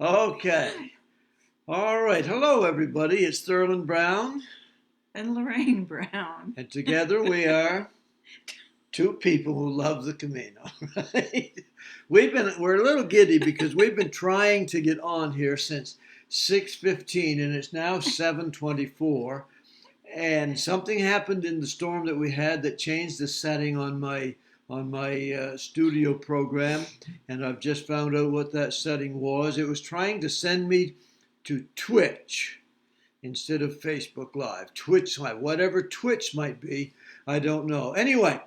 Okay. All right. Hello, everybody. It's Thurland Brown, And Lorraine Brown. and together we are two people who love the Camino. Right? We're a little giddy because we've been trying to get on here since 6:15, and it's now 7:24. And something happened in the storm that we had that changed the setting on my studio program, and I've just found out what that setting was. It was trying to send me to Twitch instead of Facebook Live, Twitch Live, whatever Twitch might be. I don't know. Anyway,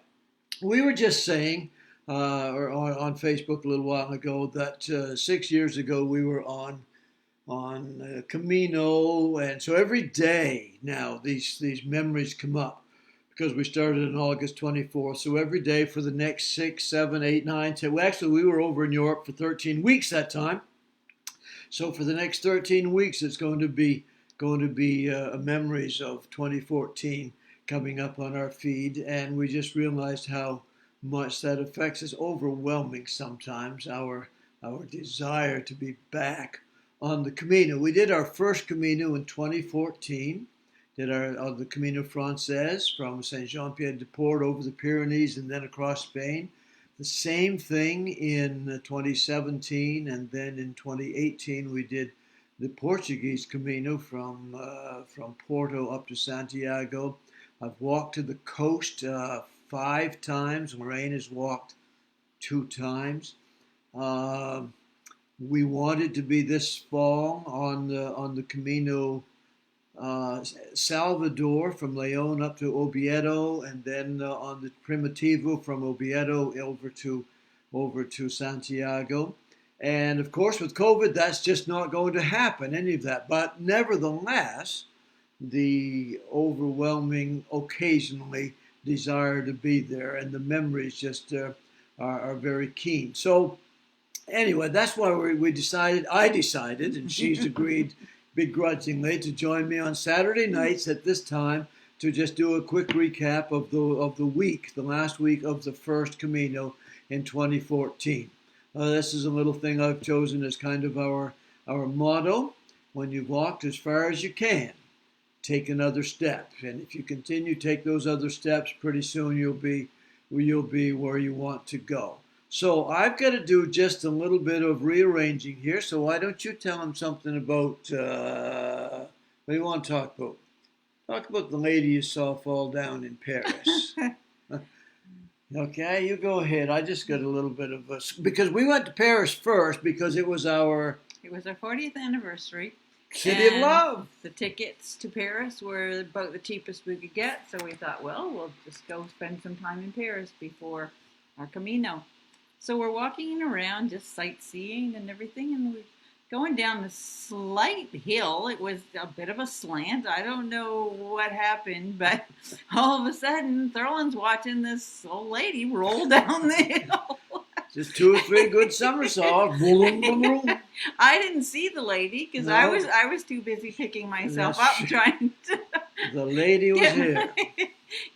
we were just saying, or on Facebook a little while ago, that 6 years ago we were on Camino, and so every day now these memories come up because we started on August 24th. So every day for the next 6, 7, 8, 9, 10. Well, actually, we were over in Europe for 13 weeks that time. So for the next 13 weeks, it's going to be memories of 2014 coming up on our feed, and we just realized how much that affects us. Overwhelming sometimes, our desire to be back on the Camino. We did our first Camino in 2014. Did the Camino Frances from Saint-Jean-Pied-de-Port over the Pyrenees and then across Spain. The same thing in 2017, and then in 2018 we did the Portuguese Camino from Porto up to Santiago. I've walked to the coast 5 times. Lorraine has walked 2 times. We wanted to be this fall on the Camino Salvador from Leon up to Oviedo, and then on the Primitivo from Oviedo over to Santiago. And of course, with COVID, that's just not going to happen, any of that. But nevertheless, the overwhelming, occasionally, desire to be there, and the memories just are very keen. So anyway, that's why I decided, and she's agreed begrudgingly, to join me on Saturday nights at this time to just do a quick recap of the week, the last week of the first Camino in 2014. This is a little thing I've chosen as kind of our motto. When you've walked as far as you can, take another step. And if you continue to take those other steps, pretty soon you'll be where you want to go. So I've got to do just a little bit of rearranging here. So why don't you tell them something about, what do you want to talk about? Talk about the lady you saw fall down in Paris. Okay, you go ahead. I just got a little bit of because we went to Paris first because it was our 40th anniversary. City of Love. The tickets to Paris were about the cheapest we could get, so we thought, well, we'll just go spend some time in Paris before our Camino. So we're walking around, just sightseeing and everything, and we're going down this slight hill. It was a bit of a slant. I don't know what happened, but all of a sudden, Thurland's watching this old lady roll down the hill. Just 2 or 3 good somersaults. Boom, boom, boom. I didn't see the lady because I was too busy picking myself up trying to. The lady was here.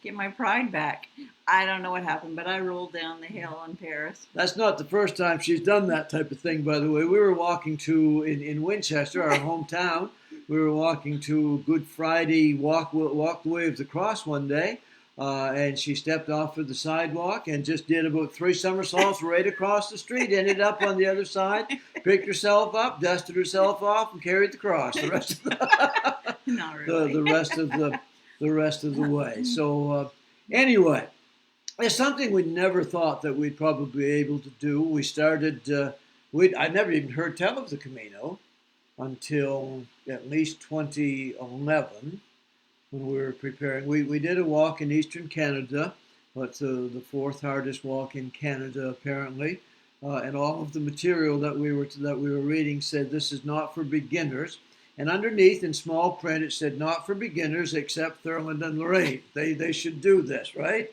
Get my pride back. I don't know what happened, but I rolled down the hill in Paris. That's not the first time she's done that type of thing, by the way. We were walking in Winchester, our hometown. We were walking to Good Friday walk the way of the cross one day, and she stepped off of the sidewalk and just did about 3 somersaults right across the street. Ended up on the other side, picked herself up, dusted herself off, and carried the cross the rest of Not really. the rest of the way. So anyway. It's something we never thought that we'd probably be able to do. We started, I never even heard tell of the Camino until at least 2011 when we were preparing. We did a walk in eastern Canada, but the 4th hardest walk in Canada apparently, and all of the material that we were reading said this is not for beginners. And underneath in small print it said not for beginners except Thurland and Lorraine. They should do this, right?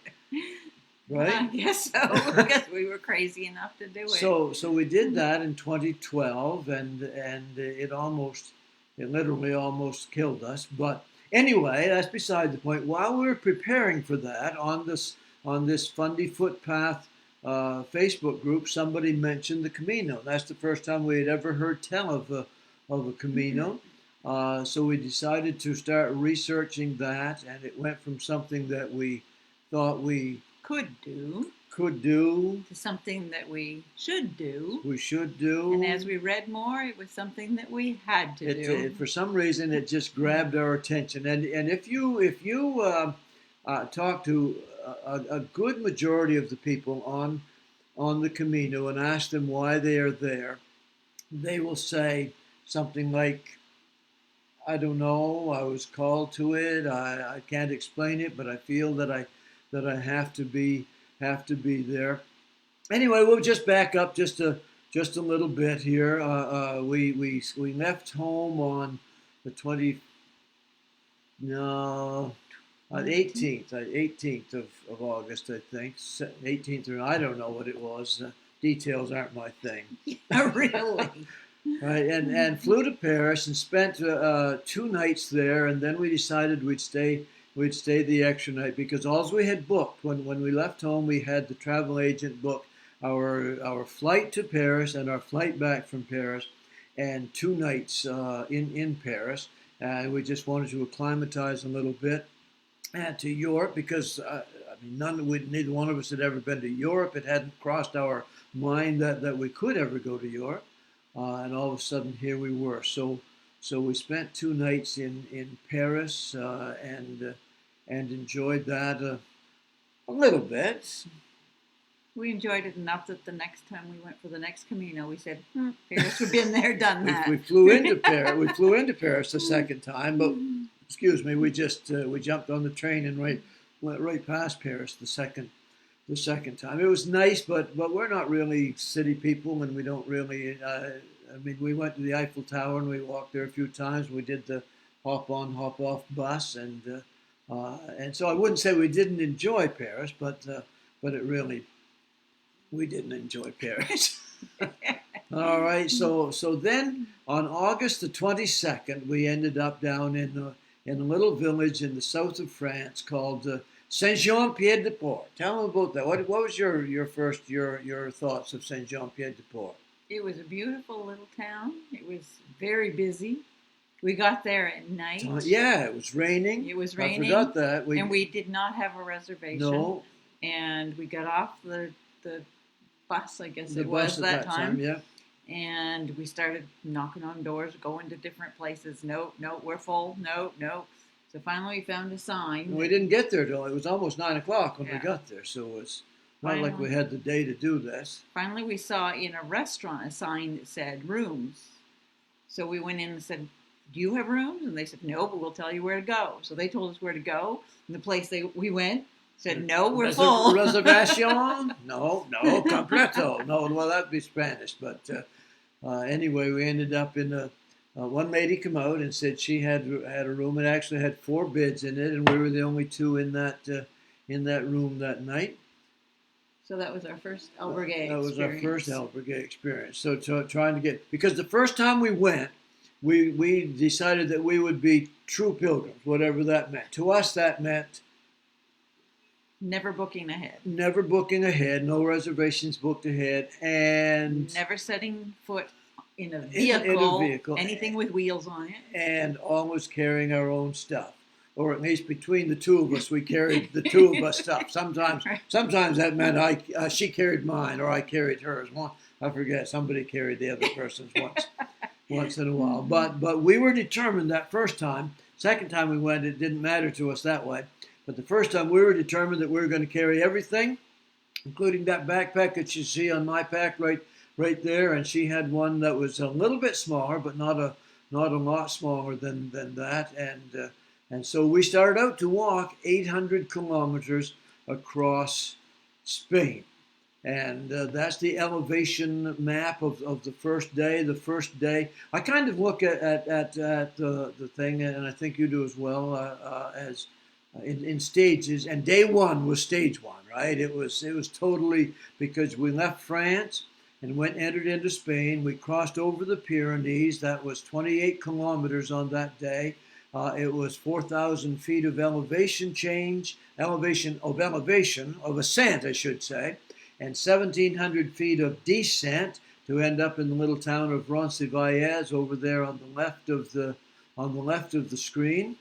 Right? I guess so, because we were crazy enough to do it. So we did that in 2012, and it literally almost killed us. But anyway, that's beside the point. While we were preparing for that on this fundy footpath Facebook group, somebody mentioned the Camino. That's the first time we had ever heard tell of a Camino. So we decided to start researching that, and it went from something that we thought we could do to something that we should do. And as we read more, it was something that we had to do. For some reason, it just grabbed our attention. And if you talk to a good majority of the people on the Camino and ask them why they are there, they will say something like, I don't know, I was called to it, I can't explain it, but I feel that I have to be there. Anyway, we'll just back up just a little bit here. We left home on the 18th of August, I think. 18th, or I don't know what it was. Details aren't my thing. Yeah, really. Right, and flew to Paris and spent 2 nights there, and then we decided we'd stay the extra night because all we had booked when we left home, we had the travel agent book our flight to Paris and our flight back from Paris, and 2 nights in Paris, and we just wanted to acclimatize a little bit to Europe because neither one of us had ever been to Europe. It hadn't crossed our mind that we could ever go to Europe. And all of a sudden, here we were. So we spent 2 nights in Paris and enjoyed that a little bit. We enjoyed it enough that the next time we went for the next Camino, we said, Paris, we've been there, done that. We flew into Paris. We flew into Paris the second time, but excuse me, we just we jumped on the train and went right past Paris the second time. It was nice, but we're not really city people, and we don't really. We went to the Eiffel Tower and we walked there a few times. We did the hop on, hop off bus, and so I wouldn't say we didn't enjoy Paris, but it really we didn't enjoy Paris. All right, so then on August the 22nd, we ended up down in a little village in the south of France called Saint-Jean-Pied-de-Port. Tell them about that. What was your thoughts of Saint-Jean-Pied-de-Port? It was a beautiful little town. It was very busy. We got there at night. Yeah, it was raining. It was raining. I forgot that. And we did not have a reservation. No. And we got off the bus, I guess it was that time. Yeah. And we started knocking on doors, going to different places. No, we're full. No. So finally we found a sign. We didn't get there till it was almost 9 o'clock when we got there. So it was not like we had the day to do this. Finally we saw in a restaurant a sign that said rooms. So we went in and said, do you have rooms? And they said, no, but we'll tell you where to go. So they told us where to go. And the place we went said, no, we're full. Reservation? No, completo. No, well, that'd be Spanish. But anyway, we ended up in one lady came out and said she had a room. It actually had 4 beds in it, and we were the only 2 in that room that night. So that was our first albergue experience. That was our first albergue experience. So trying to get, because the first time we went, we decided that we would be true pilgrims, whatever that meant. To us, that meant never booking ahead. Never booking ahead, no reservations booked ahead, and never setting foot in a vehicle, anything with wheels on it. And always carrying our own stuff. Or at least between the 2 of us, we carried the 2 of us stuff. Sometimes that meant she carried mine or I carried hers. I forget, somebody carried the other person's once in a while. But we were determined that first time. Second time we went, it didn't matter to us that way. But the first time we were determined that we were going to carry everything, including that backpack that you see on my pack right there. And she had one that was a little bit smaller, but not a lot smaller than that. And so we started out to walk 800 kilometers across Spain. And that's the elevation map of the first day. The first day, I kind of look at the thing, and I think you do as well, as in stages. And day 1 was stage 1, right? It was totally, because we left France and entered into Spain. We crossed over the Pyrenees. That was 28 kilometers on that day. It was 4,000 feet of elevation, of ascent, I should say. and 1,700 feet of descent to end up in the little town of Ronscevalles over there on the left of the screen.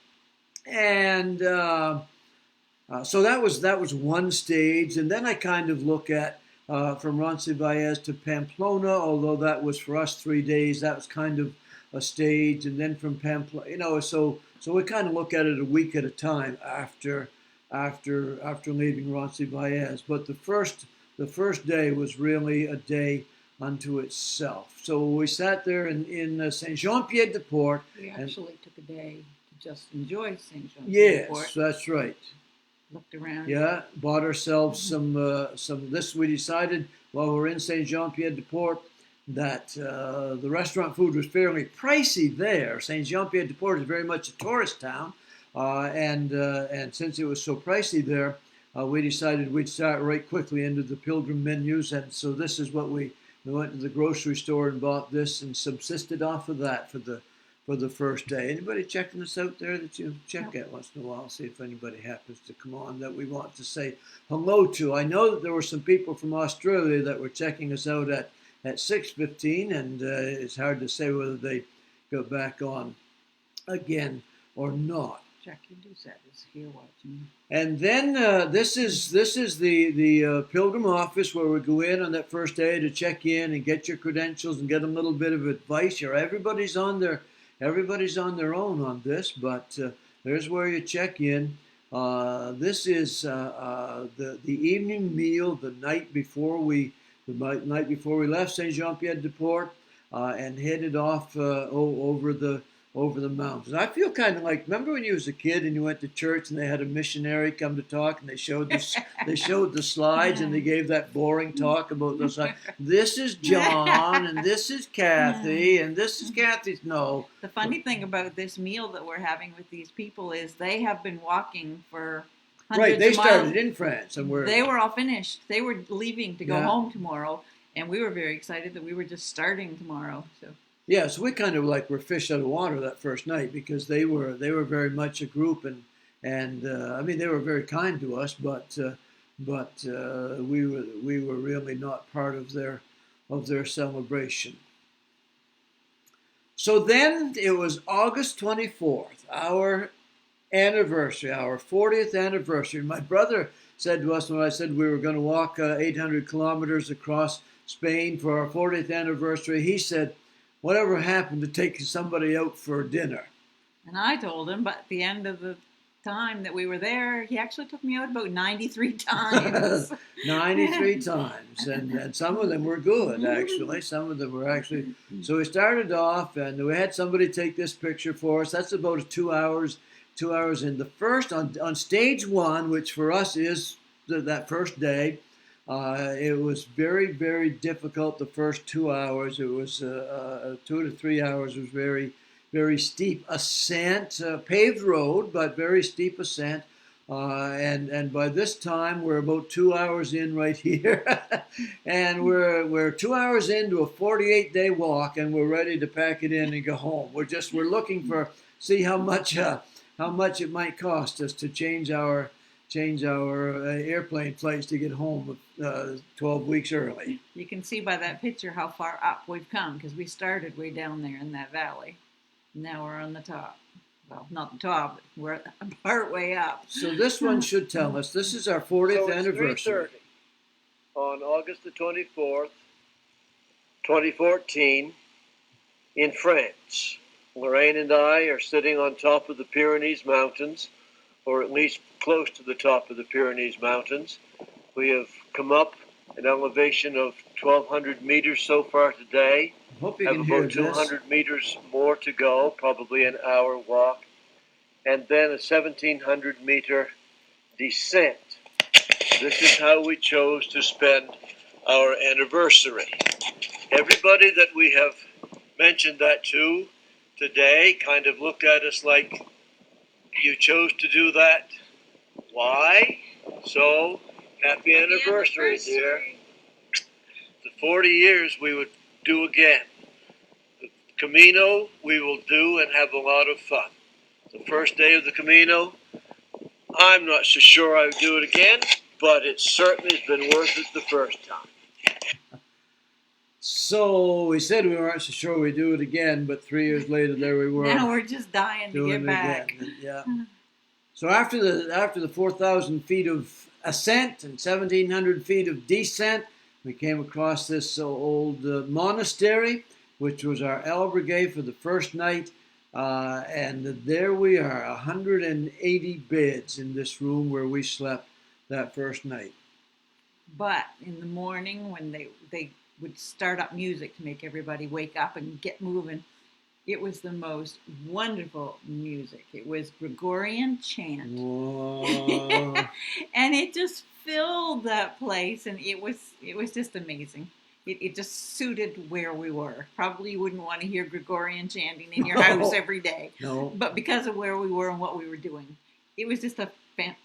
And so that was one stage, and then I kind of look at from Ronscevalles to Pamplona, although that was for us 3 days. That was kind of a stage, and then from Pamplona, so we kind of look at it a week at a time after leaving Ronscevalles. But the first day was really a day unto itself. So we sat there in Saint-Jean-Pied-de-Port. We actually took a day to just enjoy Saint-Jean. Yes, that's right. Looked around. Yeah, bought ourselves some. This we decided while we were in Saint-Jean-Pied-de-Port that the restaurant food was fairly pricey there. Saint-Jean-Pied-de-Port is very much a tourist town, and since it was so pricey there, we decided we'd start right quickly into the pilgrim menus, and so this is what we went to the grocery store and bought this and subsisted off of that for the first day. Anybody checking us out there that you check out once in a while, see if anybody happens to come on that we want to say hello to. I know that there were some people from Australia that were checking us out at 6:15, and it's hard to say whether they go back on again or not. Jackie Doucette is here watching. And then this is the pilgrim office where we go in on that first day to check in and get your credentials and get a little bit of advice. Everybody's on their own on this, but there's where you check in. This is the evening meal the night before we left Saint-Jean-Pied-de-Port and headed off over the mountains. I feel kind of like, remember when you was a kid and you went to church and they had a missionary come to talk and they showed the slides and they gave that boring talk about those. This is John and this is Kathy and this is Kathy's. No. The funny thing about this meal that we're having with these people is they have been walking for hundreds They of miles. started in France and they were all finished. They were leaving to go home tomorrow, and we were very excited that we were just starting tomorrow. So. Yeah, so we kind of like were fish out of water that first night because they were very much a group and I mean they were very kind to us, but we were really not part of their celebration. So then it was August 24th, our anniversary, our 40th anniversary. My brother said to us when I said we were going to walk 800 kilometers across Spain for our 40th anniversary, he said, whatever happened to taking somebody out for dinner? And I told him, but at the end of the time that we were there, he actually took me out about 93 times. 93 times, and some of them were good, actually. Some of them were actually. So we started off, and we had somebody take this picture for us. That's about 2 hours in. The first, on stage one, which for us is that first day, it was very, very difficult the first 2 hours. It was 2 to 3 hours was very, very steep ascent, paved road, but very steep ascent. And by this time we're about 2 hours in right here, and we're 2 hours into a 48-day walk, and we're ready to pack it in and go home. We're looking for see how much it might cost us to change our airplane flights to get home 12 weeks early. You can see by that picture how far up we've come because we started way down there in that valley. Now we're on the top. Well, not the top, but we're part way up. So this one should tell us. This is our 40th anniversary. 3:30 on August the 24th, 2014, in France. Lorraine and I are sitting on top of the Pyrenees Mountains, or at least close to the top of the Pyrenees Mountains. We have come up an elevation of 1,200 meters so far today. Hope you have can hear about 200 meters more to go, probably an hour walk, and then a 1,700 meter descent. This is how we chose to spend our anniversary. Everybody that we have mentioned that to today kind of looked at us like, you chose to do that? Why? So, happy anniversary, dear. The 40 years we would do again. The Camino we will do and have a lot of fun. The first day of the Camino, I'm not so sure I would do it again, but it certainly has been worth it the first time. So we said we weren't so sure we'd do it again, but 3 years later, there we were. Now we're just dying to doing get it back. again. Yeah. So after the 4,000 feet of ascent and 1,700 feet of descent, we came across this old monastery, which was our albergue for the first night. And there we are, 180 beds in this room where we slept that first night. But in the morning, when they would start up music to make everybody wake up and get moving, it was the most wonderful music. It was Gregorian chant. Whoa. And it just filled that place, and it was just amazing. It just suited where we were. Probably you wouldn't want to hear Gregorian chanting in your house every day. No. But because of where we were and what we were doing, it was just an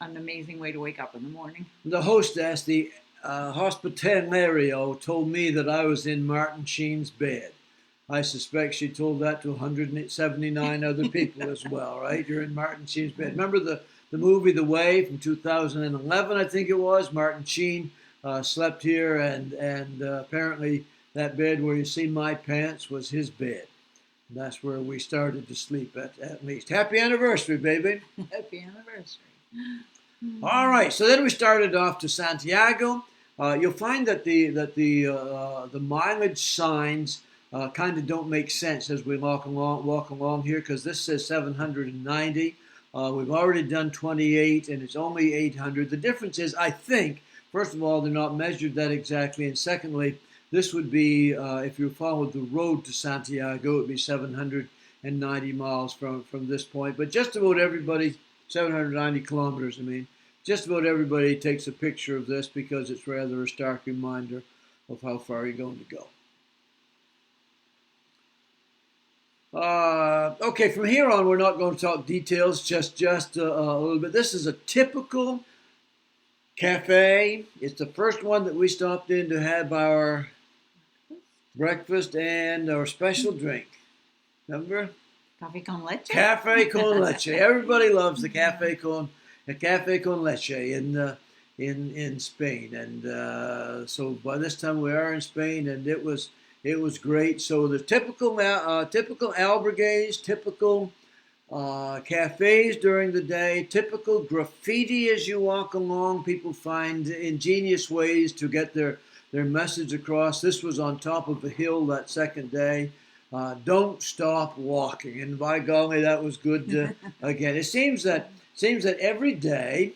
amazing way to wake up in the morning. The hostess, the hospitalario, told me that I was in Martin Sheen's bed. I suspect she told that to 179 other people as well, right? You're in Martin Sheen's bed. Remember the movie The Way from 2011, I think it was? Martin Sheen slept here, and apparently that bed where you see my pants was his bed. And that's where we started to sleep at least. Happy anniversary, baby. Happy anniversary. All right, so then we started off to Santiago. You'll find that the mileage signs kind of don't make sense as we walk along here, because this says 790. We've already done 28, and it's only 800. The difference is, I think, first of all, they're not measured that exactly, and secondly, this would be, if you followed the road to Santiago, it would be 790 miles from this point. But just about everybody, 790 kilometers, I mean, just about everybody takes a picture of this because it's rather a stark reminder of how far you're going to go. Okay, from here on, we're not going to talk details, just a little bit. This is a typical cafe. It's the first one that we stopped in to have our breakfast and our special drink. Remember? Coffee con leche? Cafe con leche. Everybody loves the cafe con leche in Spain. And so by this time we are in Spain, and it was great. So the typical albergues, typical cafes during the day, typical graffiti as you walk along. People find ingenious ways to get their message across. This was on top of a hill that second day. Don't stop walking, and by golly, that was good. Again, it seems that every day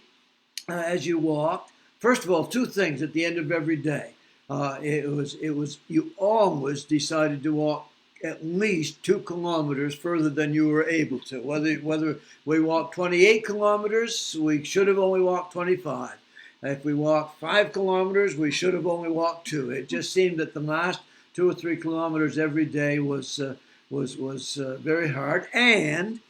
as you walked, first of all, two things at the end of every day. It was you always decided to walk at least 2 kilometers further than you were able to. Whether we walked 28 kilometers, we should have only walked 25. If we walked 5 kilometers, we should have only walked 2. It just seemed that the last 2 or 3 kilometers every day was very hard, and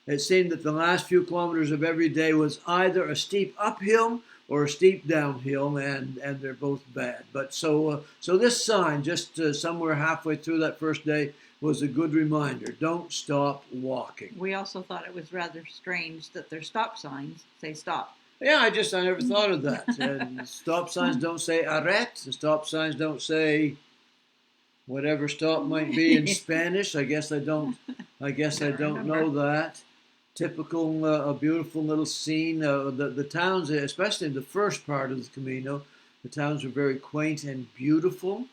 it seemed that the last few kilometers of every day was either a steep uphill or a steep downhill, and they're both bad. But so this sign, just somewhere halfway through that first day, was a good reminder. Don't stop walking. We also thought it was rather strange that their stop signs say stop. Yeah, I never thought of that. And stop signs don't say arrête. And stop signs don't say whatever stop might be in Spanish. I guess I don't know that. Typical, a beautiful little scene. The towns, especially in the first part of the Camino, the towns are very quaint and beautiful.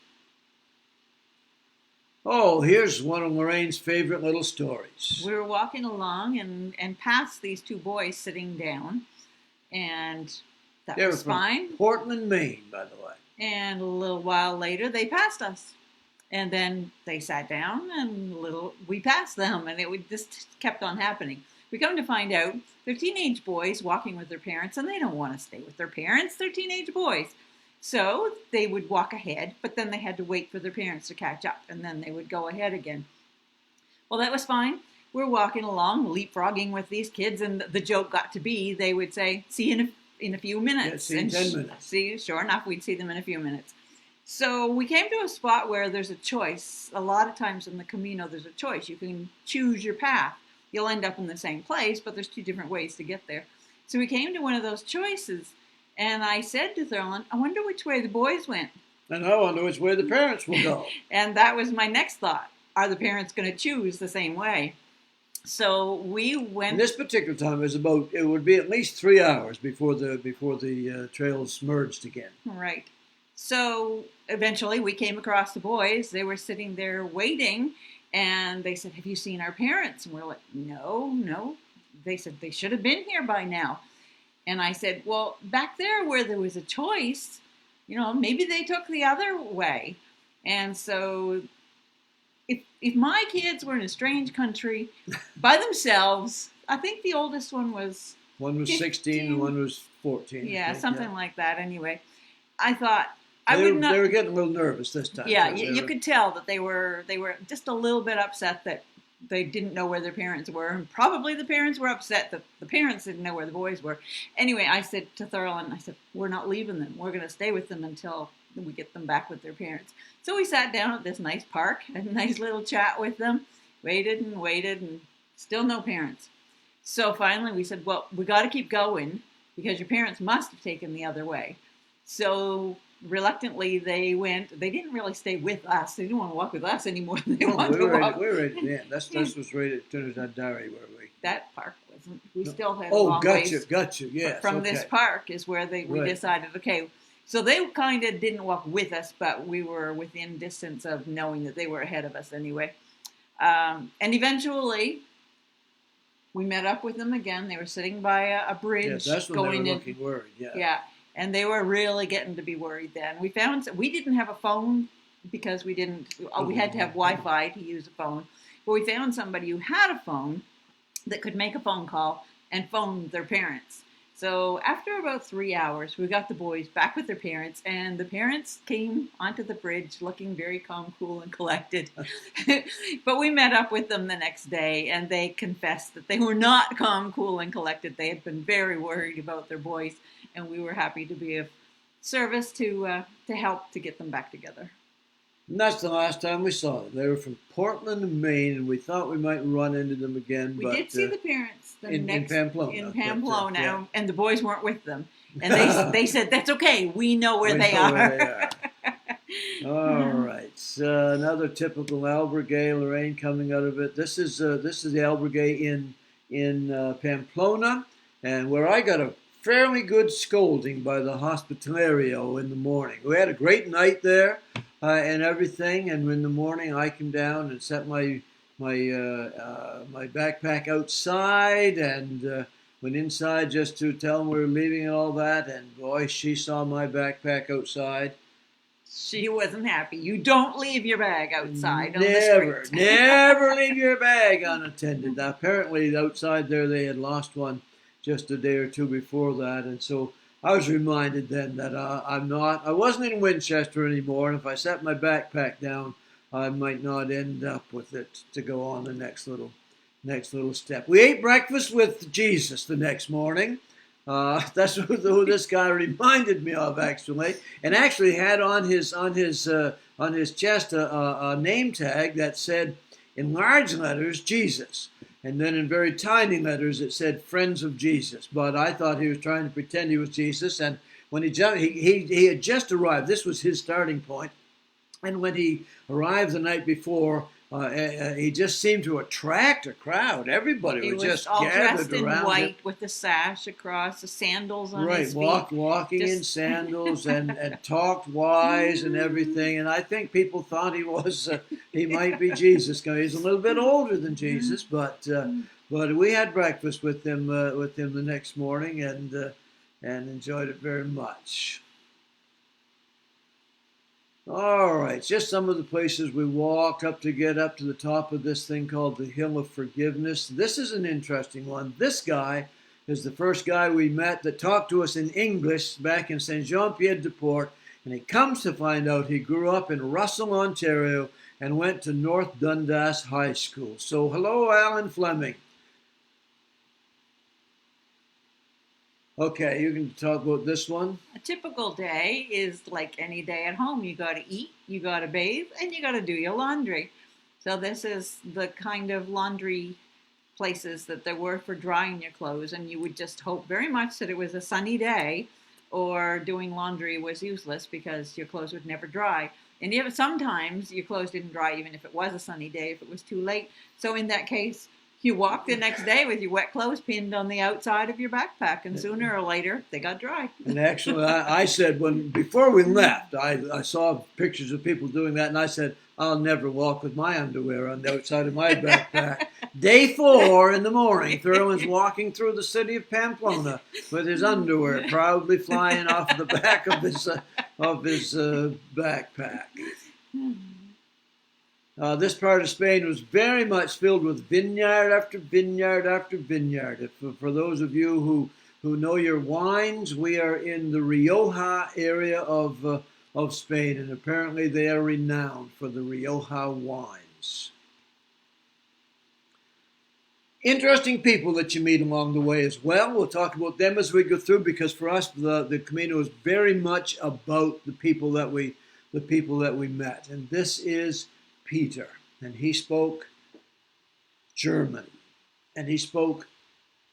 Oh, here's one of Lorraine's favorite little stories. We were walking along and passed these 2 boys sitting down, and that They were was from fine. Portland, Maine, by the way. And a little while later, they passed us. And then they sat down, and we passed them, and it just kept on happening. We come to find out they're teenage boys walking with their parents, and they don't want to stay with their parents. They're teenage boys. So they would walk ahead, but then they had to wait for their parents to catch up, and then they would go ahead again. Well, that was fine. We're walking along, leapfrogging with these kids, and the joke got to be, they would say, see you in a few minutes. Yeah, see you in 10 minutes. Sure enough, we'd see them in a few minutes. So we came to a spot where there's a choice. A lot of times in the Camino, there's a choice. You can choose your path. You'll end up in the same place, but there's 2 different ways to get there. So we came to one of those choices, And I said to Thurland, I wonder which way the boys went. And I wonder which way the parents will go. And that was my next thought. Are the parents going to choose the same way? So we went. And this particular time it would be at least 3 hours before the trails merged again. Right. So eventually we came across the boys. They were sitting there waiting, and they said, have you seen our parents? And we're like, no. They said, they should have been here by now. And I said, well, back there where there was a choice, maybe they took the other way. And so if my kids were in a strange country by themselves, I think the oldest one was... One was 16 and one was 14. Yeah, something like that anyway. I thought... They were getting a little nervous this time. Yeah, you could tell that they were just a little bit upset that they didn't know where their parents were. And probably the parents were upset that the parents didn't know where the boys were. Anyway, I said to Thurland, we're not leaving them. We're going to stay with them until we get them back with their parents. So we sat down at this nice park, had a nice little chat with them, waited, and still no parents. So finally we said, well, we got to keep going because your parents must have taken the other way. So reluctantly they went. They didn't really stay with us. They didn't want to walk with us anymore. They wanted to walk. We were at the end. This was right at Trinidad, where we. That park wasn't. We still had a long ways. Gotcha. Yeah. From this park is where we decided. Okay, so they kind of didn't walk with us, but we were within distance of knowing that they were ahead of us anyway. And eventually, we met up with them again. They were sitting by a bridge. Yeah, that's when going they were looking worried. Yeah. Yeah. And they were really getting to be worried then. We didn't have a phone because we had to have Wi-Fi to use a phone. But we found somebody who had a phone that could make a phone call and phone their parents. So after about 3 hours, we got the boys back with their parents, and the parents came onto the bridge looking very calm, cool, and collected. But we met up with them the next day, and they confessed that they were not calm, cool, and collected. They had been very worried about their boys, and we were happy to be of service to help to get them back together. And that's the last time we saw them. They were from Portland, Maine, and we thought we might run into them again. We did see the parents in Pamplona. In Pamplona, and the boys weren't with them. And they said, that's okay, we know where they are. All right. Another typical albergue, Lorraine, coming out of it. This is the albergue in Pamplona, and where I got a fairly good scolding by the hospitalario in the morning. We had a great night there and everything, and in the morning I came down and set my backpack outside and went inside just to tell them we were leaving and all that, and boy, she saw my backpack outside. She wasn't happy. You don't leave your bag outside on the street. Never leave your bag unattended. Now, apparently outside there they had lost one just a day or two before that, and so I was reminded then that I wasn't in Winchester anymore, and if I set my backpack down, I might not end up with it to go on the next little step. We ate breakfast with Jesus the next morning. That's who this guy reminded me of, actually, and actually had on his chest a name tag that said in large letters Jesus. And then in very tiny letters, it said Friends of Jesus. But I thought he was trying to pretend he was Jesus. And when he had just arrived, this was his starting point. And when he arrived the night before, he just seemed to attract a crowd. Everybody was just all gathered dressed in around white with the sash across, the sandals on his feet. Right, walking in sandals and talked wise and everything. And I think people thought he might be Jesus. He's a little bit older than Jesus, but we had breakfast with him the next morning and enjoyed it very much. All right, just some of the places we walked up to get up to the top of this thing called the Hill of Forgiveness. This is an interesting one. This guy is the first guy we met that talked to us in English back in Saint-Jean-Pied-de-Port, and he comes to find out he grew up in Russell, Ontario, and went to North Dundas High School. So hello, Alan Fleming. Okay, you can talk about this one. A typical day is like any day at home. You got to eat, you got to bathe, and you got to do your laundry. So this is the kind of laundry places that there were for drying your clothes, and you would just hope very much that it was a sunny day or doing laundry was useless because your clothes would never dry. And even sometimes your clothes didn't dry even if it was a sunny day, if it was too late. So in that case, you walked the next day with your wet clothes pinned on the outside of your backpack, and sooner or later they got dry. And actually, I said before we left, I saw pictures of people doing that, and I said, I'll never walk with my underwear on the outside of my backpack. Day 4 in the morning, Thurland's walking through the city of Pamplona with his underwear proudly flying off the back of his backpack. This part of Spain was very much filled with vineyard after vineyard after vineyard. For those of you who know your wines, we are in the Rioja area of Spain, and apparently they are renowned for the Rioja wines. Interesting people that you meet along the way as well. We'll talk about them as we go through, because for us the Camino is very much about the people that we met. And this is Peter, and he spoke German, and he spoke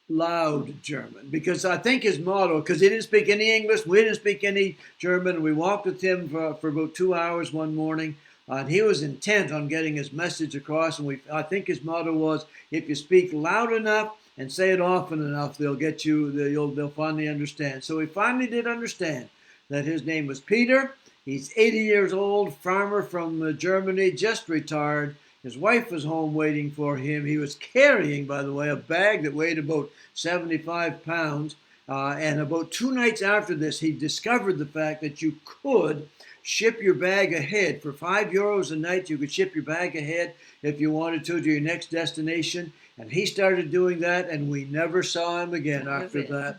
loud German, because I think his motto, because he didn't speak any English, we didn't speak any German. We walked with him for about 2 hours one morning, and he was intent on getting his message across. And I think his motto was, if you speak loud enough and say it often enough, they'll finally understand. So he finally did understand that his name was Peter. He's 80 years old, farmer from Germany, just retired. His wife was home waiting for him. He was carrying, by the way, a bag that weighed about 75 pounds. And about 2 nights after this, he discovered the fact that you could ship your bag ahead. For €5 a night, you could ship your bag ahead if you wanted to your next destination. And he started doing that, and we never saw him again after that.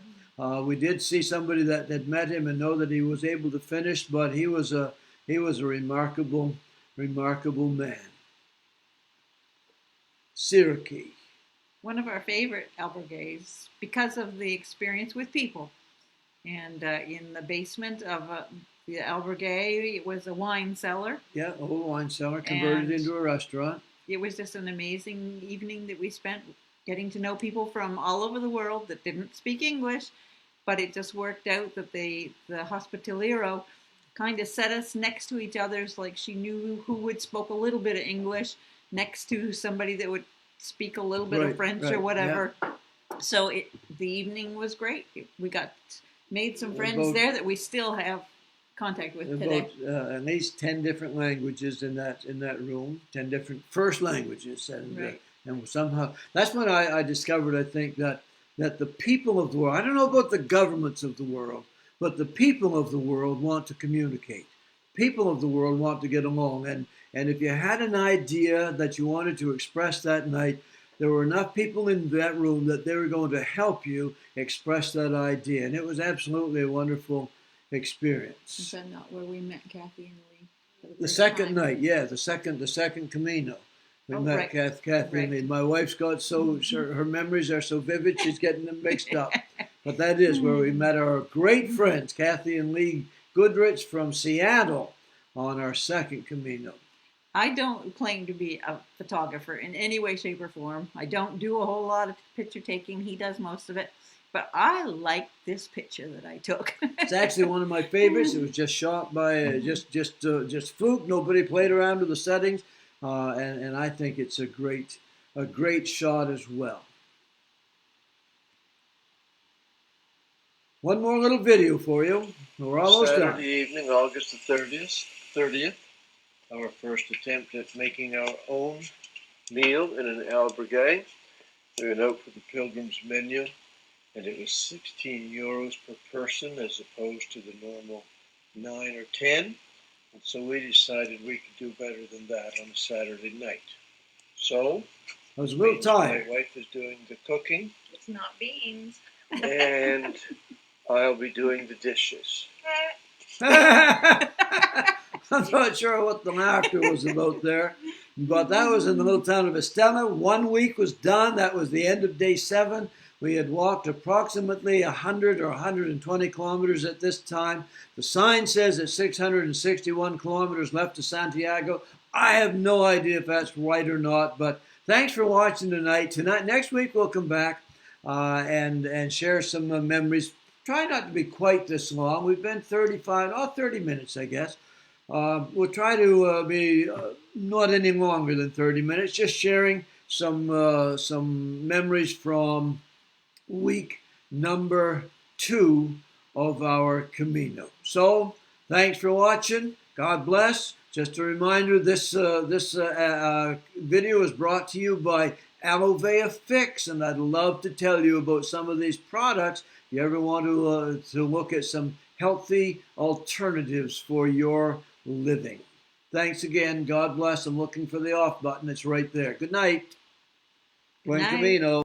We did see somebody that met him and know that he was able to finish, but he was a remarkable man. Ciraqui. One of our favorite albergues because of the experience with people. And in the basement of the albergue, it was a wine cellar. Yeah, old wine cellar converted into a restaurant. It was just an amazing evening that we spent getting to know people from all over the world that didn't speak English, but it just worked out that the hospitalero kind of set us next to each other's, like she knew who would spoke a little bit of English next to somebody that would speak a little bit of French or whatever. Yeah. So the evening was great. We made some friends there that we still have contact with today. At least 10 different languages in that room, 10 different first languages, and somehow that's when I discovered, I think, that the people of the world, I don't know about the governments of the world, but the people of the world want to communicate. People of the world want to get along, and if you had an idea that you wanted to express that night, there were enough people in that room that they were going to help you express that idea, and it was absolutely a wonderful experience. Is that not where we met Kathy and Lee? The second night, yeah, the second Camino. We met Kathy and Lee. My wife's got her memories are so vivid, she's getting them mixed up. But that is where we met our great friends, Kathy and Lee Goodrich from Seattle, on our second Camino. I don't claim to be a photographer in any way, shape, or form. I don't do a whole lot of picture taking. He does most of it. But I like this picture that I took. It's actually one of my favorites. It was just shot by just fluke. Nobody played around with the settings, and I think it's a great shot as well. One more little video for you. We're almost done. Saturday evening, August the 30th. Our first attempt at making our own meal in an albergue. We went out for the pilgrim's menu, and it was 16 euros per person as opposed to the normal 9 or 10. And so we decided we could do better than that on a Saturday night. So I was a little tired. My wife is doing the cooking. It's not beans. And I'll be doing the dishes. I'm not sure what the laughter was about there, but that was in the little town of Estella. 1 week was done. That was the end of day 7. We had walked approximately 100 or 120 kilometers at this time. The sign says it's 661 kilometers left to Santiago. I have no idea if that's right or not, but thanks for watching tonight. Next week we'll come back and share some memories, try not to be quite this long. We've been 30 minutes, I guess. We'll try to be not any longer than 30 minutes, just sharing some memories from week number 2 of our Camino. So, thanks for watching. God bless. Just a reminder, this video is brought to you by Fix, and I'd love to tell you about some of these products if you ever want to look at some healthy alternatives for your living. Thanks again. God bless. I'm looking for the off button. It's right there. Good night. Buen Night. Camino.